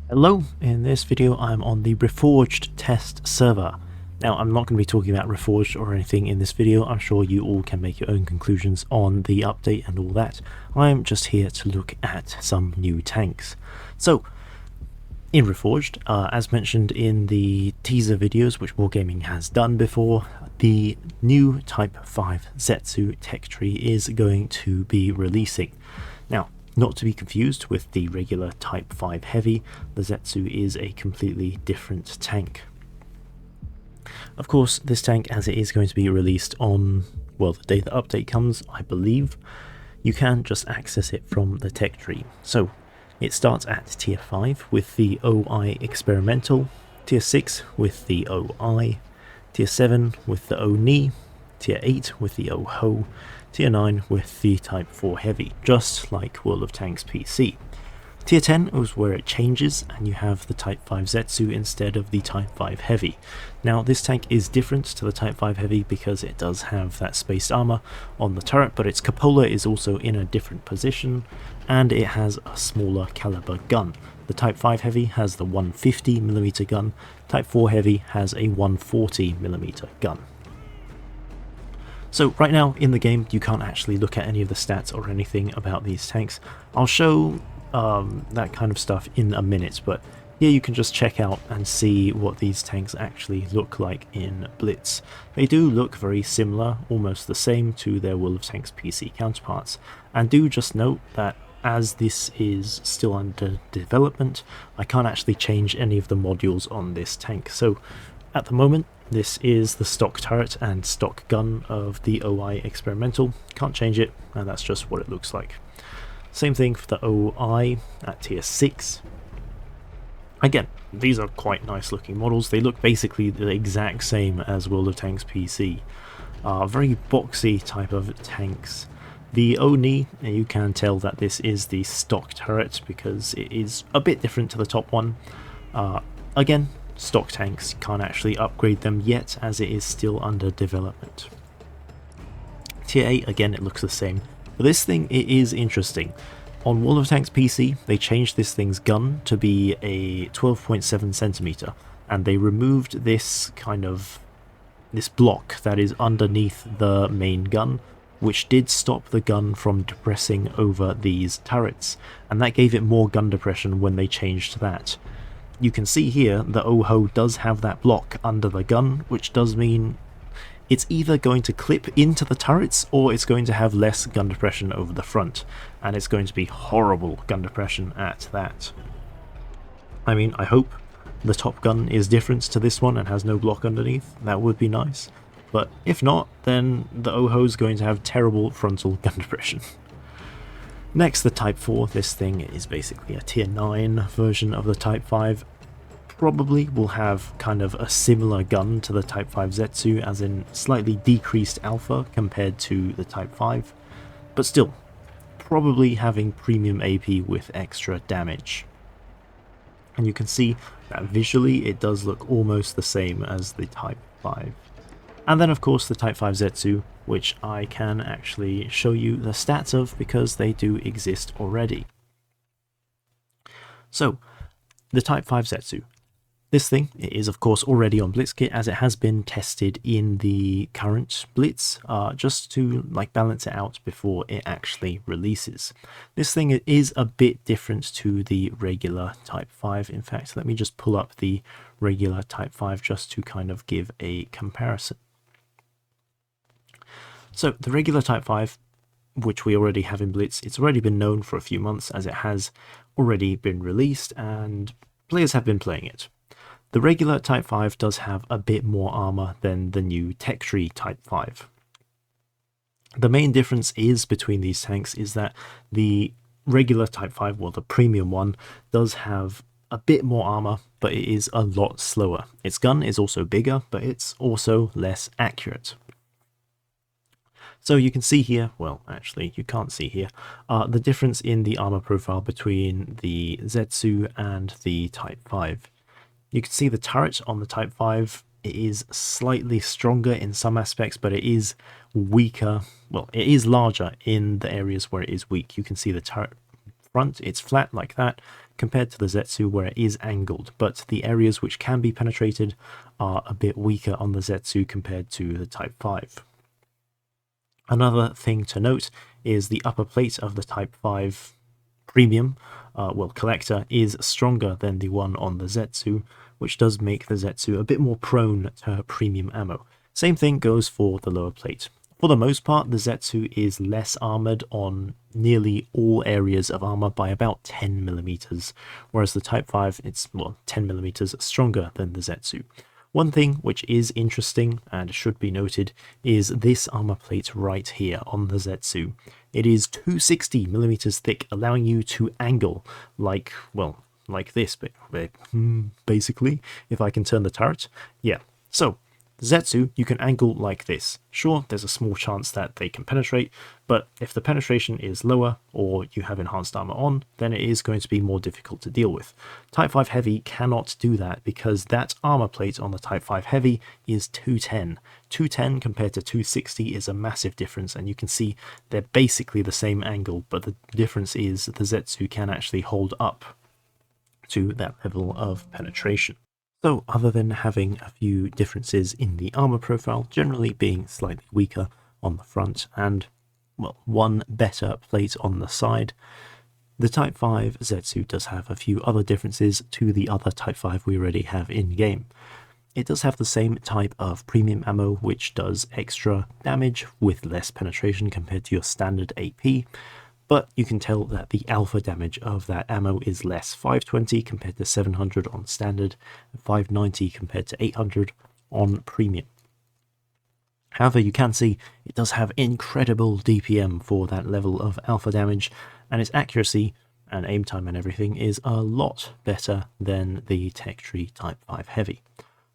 Hello, in this video I'm on the Reforged test server. Now I'm not going to be talking about Reforged or anything in this video. I'm sure you all can make your own conclusions on the update and all that. I'm just here to look at some new tanks. So in Reforged, as mentioned in the teaser videos which Wargaming has done before, the new Type 5 Zetsu tech tree is going to be releasing. Now, not to be confused with the regular Type 5 Heavy, the Zetsu is a completely different tank. Of course, this tank, as it is going to be released on, well, the day the update comes, I believe, you can just access it from the tech tree. So, it starts at tier 5 with the OI Experimental, tier 6 with the OI, tier 7 with the ONI, tier 8 with the OHO, tier 9 with the Type 4 Heavy, just like World of Tanks PC. Tier 10 is where it changes and you have the Type 5 Zetsu instead of the Type 5 Heavy. Now this tank is different to the Type 5 Heavy because it does have that spaced armour on the turret, but its cupola is also in a different position and it has a smaller caliber gun. The Type 5 Heavy has the 150mm gun, Type 4 Heavy has a 140mm gun. So right now in the game you can't actually look at any of the stats or anything about these tanks. I'll show that kind of stuff in a minute, but here you can just check out and see what these tanks actually look like in Blitz. They do look very similar, almost the same to their World of Tanks PC counterparts, and do just note that as this is still under development, I can't actually change any of the modules on this tank. So at the moment, this is the stock turret and stock gun of the OI Experimental. Can't change it, and that's just what it looks like. Same thing for the OI at tier 6. Again, these are quite nice looking models. They look basically the exact same as World of Tanks PC. Very boxy type of tanks. The ONI, you can tell that this is the stock turret because it is a bit different to the top one. Again, stock tanks, you can't actually upgrade them yet as it is still under development. Tier 8, again, it looks the same. But this thing, it is interesting. On World of Tanks PC, they changed this thing's gun to be a 12.7cm, and they removed this this block that is underneath the main gun, which did stop the gun from depressing over these turrets, and that gave it more gun depression when they changed that. You can see here the OHO does have that block under the gun, which does mean it's either going to clip into the turrets or it's going to have less gun depression over the front, and it's going to be horrible gun depression at that. I mean, I hope the top gun is different to this one and has no block underneath. That would be nice, but if not, then the OHO is going to have terrible frontal gun depression. Next, the Type 4. This thing is basically a tier 9 version of the Type 5. Probably will have kind of a similar gun to the Type 5 Zetsu, as in slightly decreased alpha compared to the Type 5, but still, probably having premium AP with extra damage. And you can see that visually it does look almost the same as the Type 5. And then of course the Type 5 Zetsu, which I can actually show you the stats of because they do exist already. So, the Type 5 Zetsu. This thing, it is of course already on Blitzkit as it has been tested in the current Blitz, just to balance it out before it actually releases. This thing is a bit different to the regular Type 5. In fact, let me just pull up the regular Type 5 just to kind of give a comparison. So the regular Type 5, which we already have in Blitz, it's already been known for a few months as it has already been released and players have been playing it. The regular Type 5 does have a bit more armor than the new tech tree Type 5. The main difference between these tanks is that the regular Type 5, well the premium one, does have a bit more armor, but it is a lot slower. Its gun is also bigger, but it's also less accurate. So you can see here, well actually you can't see here, the difference in the armor profile between the Zetsu and the Type 5. You can see the turret on the Type 5, it is slightly stronger in some aspects, but it is weaker, well it is larger in the areas where it is weak. You can see the turret front, it's flat like that. compared to the Zetsu where it is angled, but the areas which can be penetrated are a bit weaker on the Zetsu compared to the Type 5. Another thing to note is the upper plate of the Type 5 Premium, Collector, is stronger than the one on the Zetsu, which does make the Zetsu a bit more prone to premium ammo. Same thing goes for the lower plate. For the most part, the Zetsu is less armoured on nearly all areas of armour by about 10mm, whereas the Type 5, it's 10mm stronger than the Zetsu. One thing which is interesting and should be noted is this armor plate right here on the Zetsu. It is 260mm thick, allowing you to angle like this, basically, if I can turn the turret. Yeah, so Zetsu, you can angle like this. Sure, there's a small chance that they can penetrate, but if the penetration is lower or you have enhanced armor on, then it is going to be more difficult to deal with. Type 5 Heavy cannot do that because that armor plate on the Type 5 Heavy is 210. 210 compared to 260 is a massive difference, and you can see they're basically the same angle, but the difference is the Zetsu can actually hold up to that level of penetration. So other than having a few differences in the armor profile, generally being slightly weaker on the front and, one better plate on the side, the Type 5 Zetsu does have a few other differences to the other Type 5 we already have in game. It does have the same type of premium ammo, which does extra damage with less penetration compared to your standard AP, but you can tell that the alpha damage of that ammo is less, 520 compared to 700 on standard, and 590 compared to 800 on premium. However, you can see it does have incredible DPM for that level of alpha damage, and its accuracy and aim time and everything is a lot better than the Tech Tree Type 5 Heavy.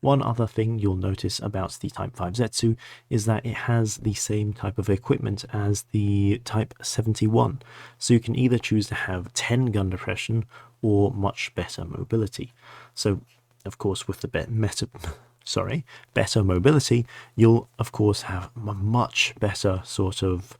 One other thing you'll notice about the Type 5 Zetsu is that it has the same type of equipment as the Type 71, so you can either choose to have 10 gun depression or much better mobility. So, of course, with the better mobility, you'll of course have a much better sort of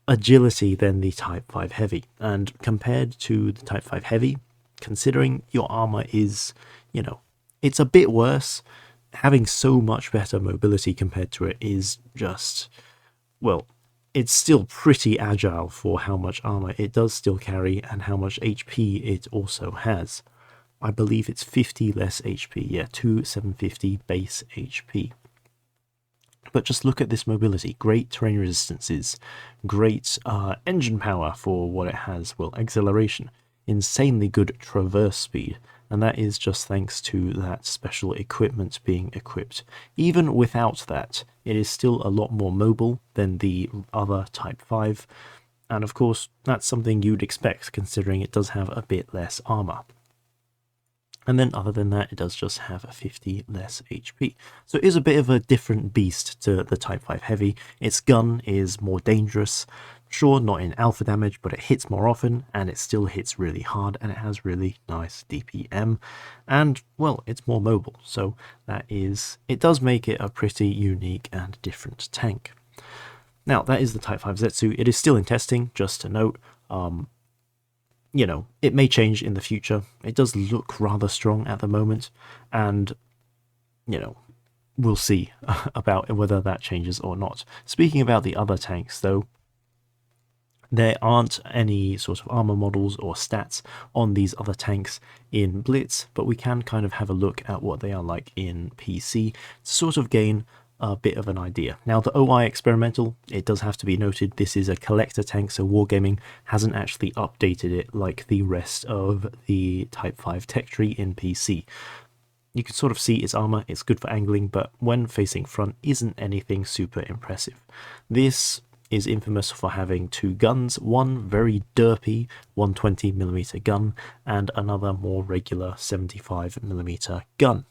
agility than the Type 5 Heavy. And compared to the Type 5 Heavy, considering your armor is, it's a bit worse, having so much better mobility compared to it is just, it's still pretty agile for how much armor it does still carry and how much HP it also has. I believe it's 50 less HP, 750 base HP. But just look at this mobility, great terrain resistances, great engine power for what it has, acceleration, insanely good traverse speed, and that is just thanks to that special equipment being equipped. Even without that, it is still a lot more mobile than the other Type 5, and of course that's something you'd expect considering it does have a bit less armor. And then other than that, it does just have a 50 less HP. So it is a bit of a different beast to the Type 5 Heavy. Its gun is more dangerous. Sure, not in alpha damage, but it hits more often, and it still hits really hard, and it has really nice DPM. And, it's more mobile, so it does make it a pretty unique and different tank. Now, that is the Type 5 Zetsu. It is still in testing, just to note. It may change in the future. It does look rather strong at the moment, and, we'll see about whether that changes or not. Speaking about the other tanks, though, there aren't any sort of armor models or stats on these other tanks in Blitz, but we can kind of have a look at what they are like in PC to sort of gain a bit of an idea. Now, the OI experimental, it does have to be noted, this is a collector tank, so Wargaming hasn't actually updated it like the rest of the Type 5 tech tree in PC. You can sort of see its armor, it's good for angling, but when facing front isn't anything super impressive. This is infamous for having two guns, one very derpy 120mm gun and another more regular 75mm gun.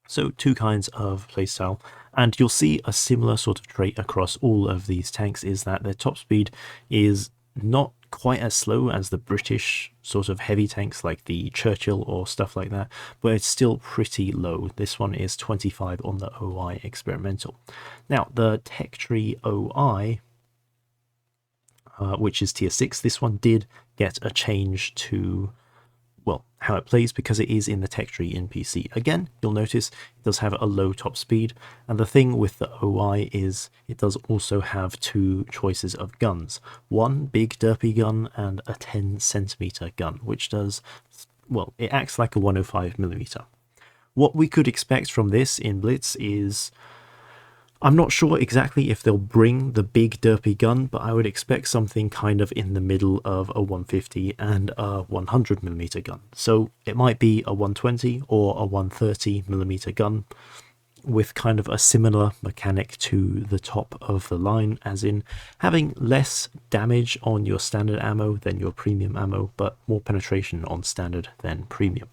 So two kinds of playstyle, and you'll see a similar sort of trait across all of these tanks is that their top speed is not quite as slow as the British sort of heavy tanks like the Churchill or stuff like that, but it's still pretty low. This one is 25 on the OI experimental. Now, the Tech Tree OI, which is tier 6, this one did get a change to how it plays because it is in the tech tree in PC. Again, you'll notice it does have a low top speed, and the thing with the OI is it does also have two choices of guns. One big derpy gun and a 10cm gun, which does, well, it acts like a 105mm. What we could expect from this in Blitz is, I'm not sure exactly if they'll bring the big derpy gun, but I would expect something kind of in the middle of a 150 and a 100mm gun. So it might be a 120 or a 130mm gun with kind of a similar mechanic to the top of the line, as in having less damage on your standard ammo than your premium ammo, but more penetration on standard than premium.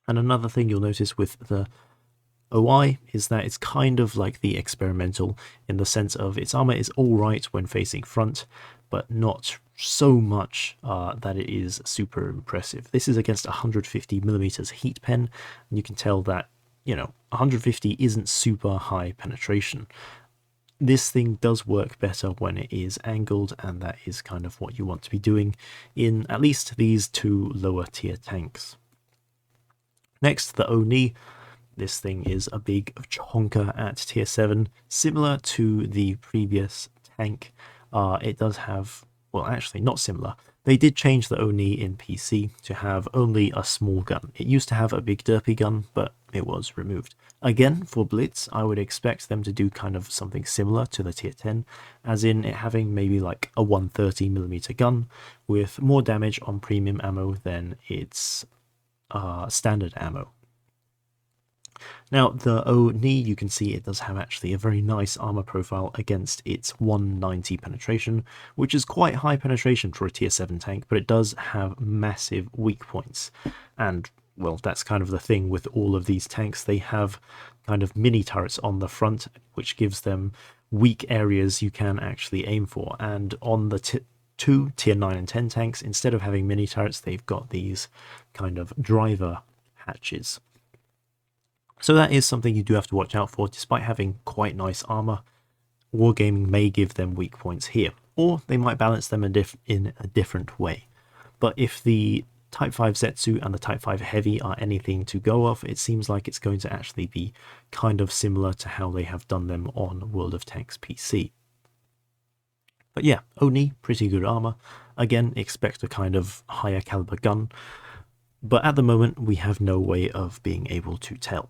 And another thing you'll notice with the OI is that it's kind of like the experimental, in the sense of its armor is alright when facing front, but not so much that it is super impressive. This is against 150mm heat pen, and you can tell that, you know, 150 isn't super high penetration. This thing does work better when it is angled, and that is kind of what you want to be doing in at least these two lower tier tanks. Next, the Oni. This thing is a big chonker at tier 7, similar to the previous tank. It does have, well, actually not similar. They did change the Oni in PC to have only a small gun. It used to have a big derpy gun, but it was removed. Again, for Blitz, I would expect them to do kind of something similar to the tier 10, as in it having maybe like a 130mm gun with more damage on premium ammo than its standard ammo. Now, the Oni, you can see it does have actually a very nice armor profile against its 190 penetration, which is quite high penetration for a tier 7 tank, but it does have massive weak points. And, well, that's kind of the thing with all of these tanks. They have kind of mini turrets on the front, which gives them weak areas you can actually aim for. And on the two tier 9 and 10 tanks, instead of having mini turrets, they've got these kind of driver hatches. So that is something you do have to watch out for. Despite having quite nice armor, Wargaming may give them weak points here, or they might balance them in a different way. But if the Type 5 Zetsu and the Type 5 Heavy are anything to go off, it seems like it's going to actually be kind of similar to how they have done them on World of Tanks PC. But yeah, Oni, pretty good armor. Again, expect a kind of higher caliber gun, but at the moment we have no way of being able to tell.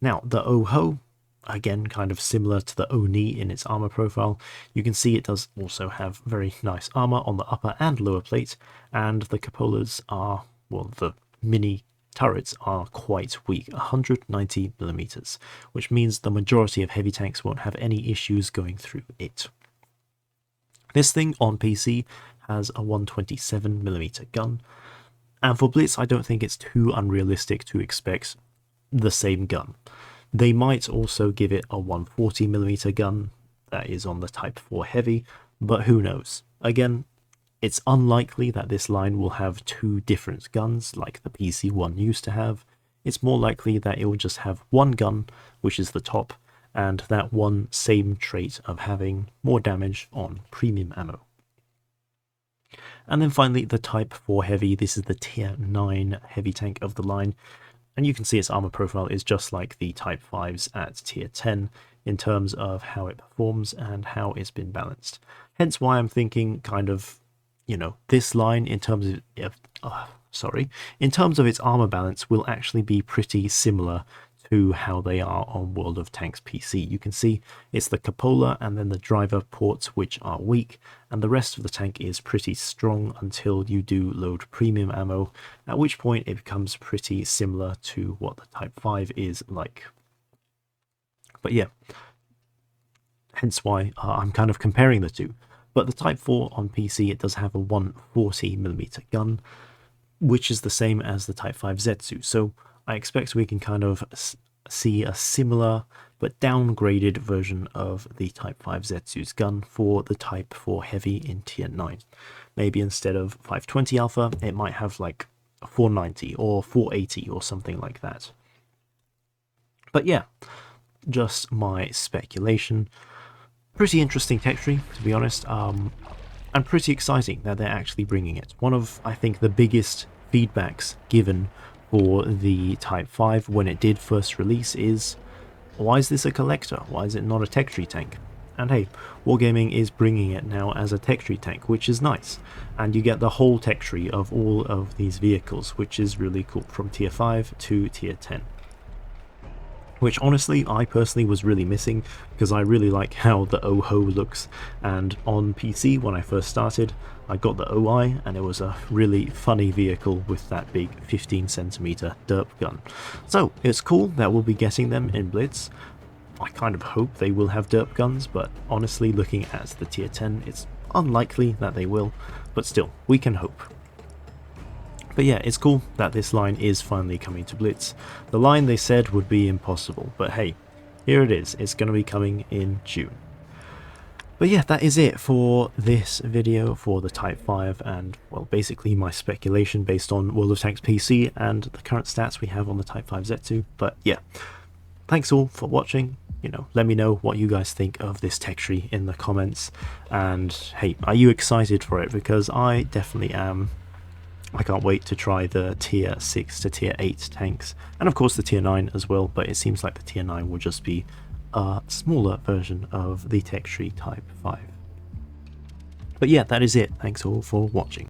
Now, the Oho, again, kind of similar to the Oni in its armor profile. You can see it does also have very nice armor on the upper and lower plate, and the cupolas are, well, the mini turrets are quite weak, 190mm, which means the majority of heavy tanks won't have any issues going through it. This thing on PC has a 127mm gun, and for Blitz I don't think it's too unrealistic to expect the same gun. They might also give it a 140mm gun that is on the Type 4 Heavy, but who knows. Again, it's unlikely that this line will have two different guns like the PC one used to have. It's more likely that it will just have one gun, which is the top, and that one same trait of having more damage on premium ammo. And then finally, the Type 4 Heavy. This is the tier 9 heavy tank of the line. And you can see its armor profile is just like the Type 5s at tier 10 in terms of how it performs and how it's been balanced. Hence why I'm thinking kind of, you know, this line in terms of its armor balance will actually be pretty similar to how they are on World of Tanks PC. You can see it's the cupola and then the driver ports which are weak, and the rest of the tank is pretty strong until you do load premium ammo, at which point it becomes pretty similar to what the Type 5 is like. But yeah, hence why I'm kind of comparing the two. But the Type 4 on PC, it does have a 140mm gun, which is the same as the Type 5 Zetsu, so I expect we can kind of see a similar but downgraded version of the Type 5 Zetsu's gun for the Type 4 Heavy in tier 9. Maybe instead of 520 alpha, it might have like 490 or 480 or something like that. But yeah, just my speculation. Pretty interesting tech tree, to be honest, and pretty exciting that they're actually bringing it. One of, I think, the biggest feedbacks given for the Type 5 when it did first release is, why is this a collector? Why is it not a tech tree tank? And hey, Wargaming is bringing it now as a tech tree tank, which is nice. And you get the whole tech tree of all of these vehicles, which is really cool, from tier 5 to tier 10. Which honestly, I personally was really missing, because I really like how the OHO looks. And on PC, when I first started, I got the OI, and it was a really funny vehicle with that big 15cm derp gun. So it's cool that we'll be getting them in Blitz. I kind of hope they will have derp guns, but honestly, looking at the tier 10, it's unlikely that they will, but still, we can hope. But yeah, it's cool that this line is finally coming to Blitz. The line they said would be impossible, but hey, here it is. It's going to be coming in June. But yeah, that is it for this video for the Type 5 and, well, basically my speculation based on World of Tanks PC and the current stats we have on the Type 5 Zetsu. But yeah, thanks all for watching. You know, let me know what you guys think of this tech tree in the comments. And hey, are you excited for it? Because I definitely am. I can't wait to try the tier 6 to tier 8 tanks, and of course the tier 9 as well, but it seems like the tier 9 will just be a smaller version of the tech tree Type 5. But yeah, that is it. Thanks all for watching.